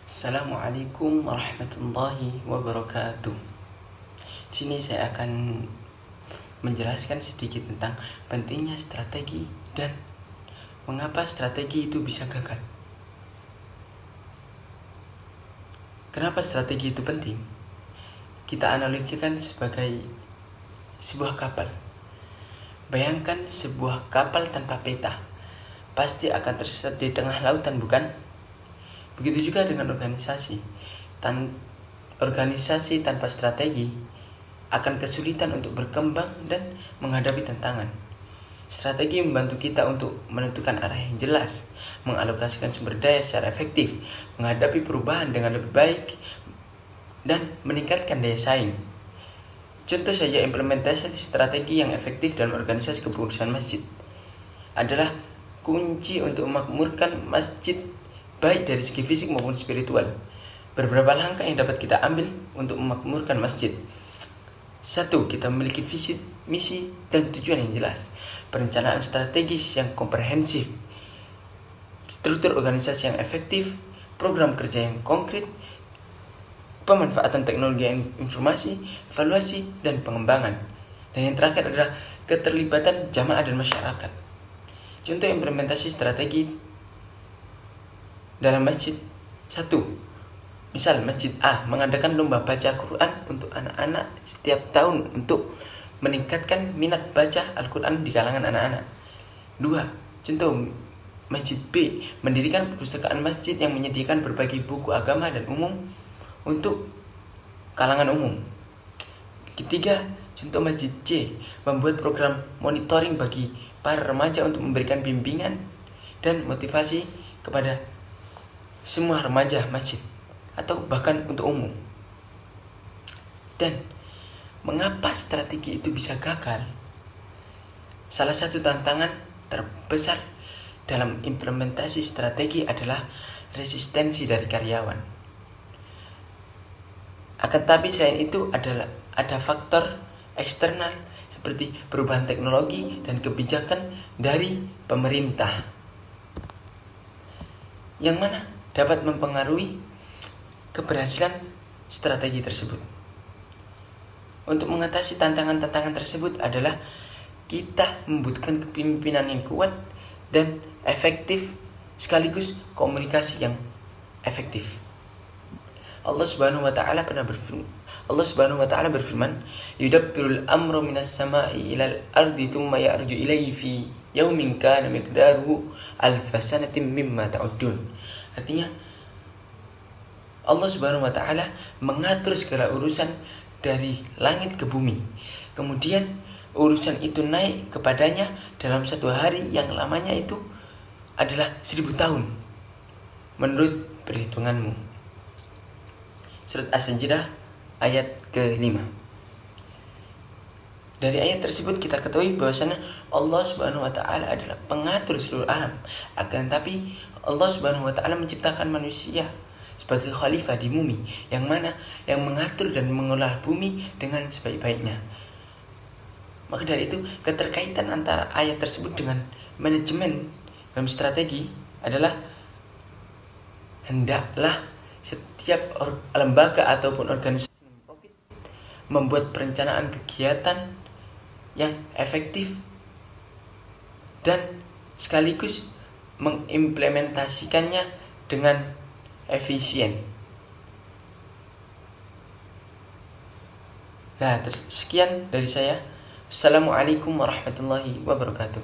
Assalamualaikum warahmatullahi wabarakatuh. Di sini saya akan menjelaskan sedikit tentang pentingnya strategi dan mengapa strategi itu bisa gagal. Kenapa strategi itu penting? Kita analogikan sebagai sebuah kapal. Bayangkan sebuah kapal tanpa peta, pasti akan tersesat di tengah lautan, bukan? Begitu juga dengan organisasi. Organisasi tanpa strategi akan kesulitan untuk berkembang dan menghadapi tantangan. Strategi membantu kita untuk menentukan arah yang jelas, mengalokasikan sumber daya secara efektif, menghadapi perubahan dengan lebih baik, dan meningkatkan daya saing. Contoh saja implementasi strategi yang efektif dalam organisasi kepengurusan masjid adalah kunci untuk memakmurkan masjid baik dari segi fisik maupun spiritual. Beberapa langkah yang dapat kita ambil untuk memakmurkan masjid. 1. Kita memiliki visi, misi, dan tujuan yang jelas. Perencanaan strategis yang komprehensif, struktur organisasi yang efektif, program kerja yang konkret, pemanfaatan teknologi informasi, evaluasi, dan pengembangan. Dan yang terakhir adalah keterlibatan jamaah dan masyarakat. Contoh implementasi strategi dalam masjid. 1. Misal Masjid A mengadakan lomba baca Quran untuk anak-anak setiap tahun untuk meningkatkan minat baca Al-Quran di kalangan anak-anak. 2. Contoh Masjid B mendirikan perpustakaan masjid yang menyediakan berbagai buku agama dan umum untuk kalangan umum. 3. Contoh Masjid C membuat program monitoring bagi para remaja untuk memberikan bimbingan dan motivasi kepada semua remaja masjid atau bahkan untuk umum. Dan mengapa strategi itu bisa gagal? Salah satu tantangan terbesar dalam implementasi strategi adalah resistensi dari karyawan. Akan tapi selain itu ada faktor eksternal seperti perubahan teknologi dan kebijakan dari pemerintah, yang mana dapat mempengaruhi keberhasilan strategi tersebut. Untuk mengatasi tantangan-tantangan tersebut adalah kita membutuhkan kepemimpinan yang kuat dan efektif sekaligus komunikasi yang efektif. Allah Subhanahu wa taala berfirman, "Yudabbirul amra minas sama'i ilal ardi thumma ya'ruju ilaihi fi yaumin kana miqdaruhu alfasanatin mimma ta'uddun." Artinya Allah Subhanahu wa taala mengatur segala urusan dari langit ke bumi. Kemudian urusan itu naik kepadanya dalam satu hari yang lamanya itu adalah 1000 tahun menurut perhitunganmu. Surat As-Sajdah ayat ke-5. Dari ayat tersebut kita ketahui bahwasanya Allah Subhanahu wa taala adalah pengatur seluruh alam. Akan tapi Allah Subhanahu wa taala menciptakan manusia sebagai khalifah di bumi, yang mana yang mengatur dan mengelola bumi dengan sebaik-baiknya. Maka dari itu keterkaitan antara ayat tersebut dengan manajemen dalam strategi adalah hendaklah setiap lembaga ataupun organisasi non-profit membuat perencanaan kegiatan yang efektif dan sekaligus mengimplementasikannya dengan efisien. Nah, sekian dari saya. Assalamualaikum warahmatullahi wabarakatuh.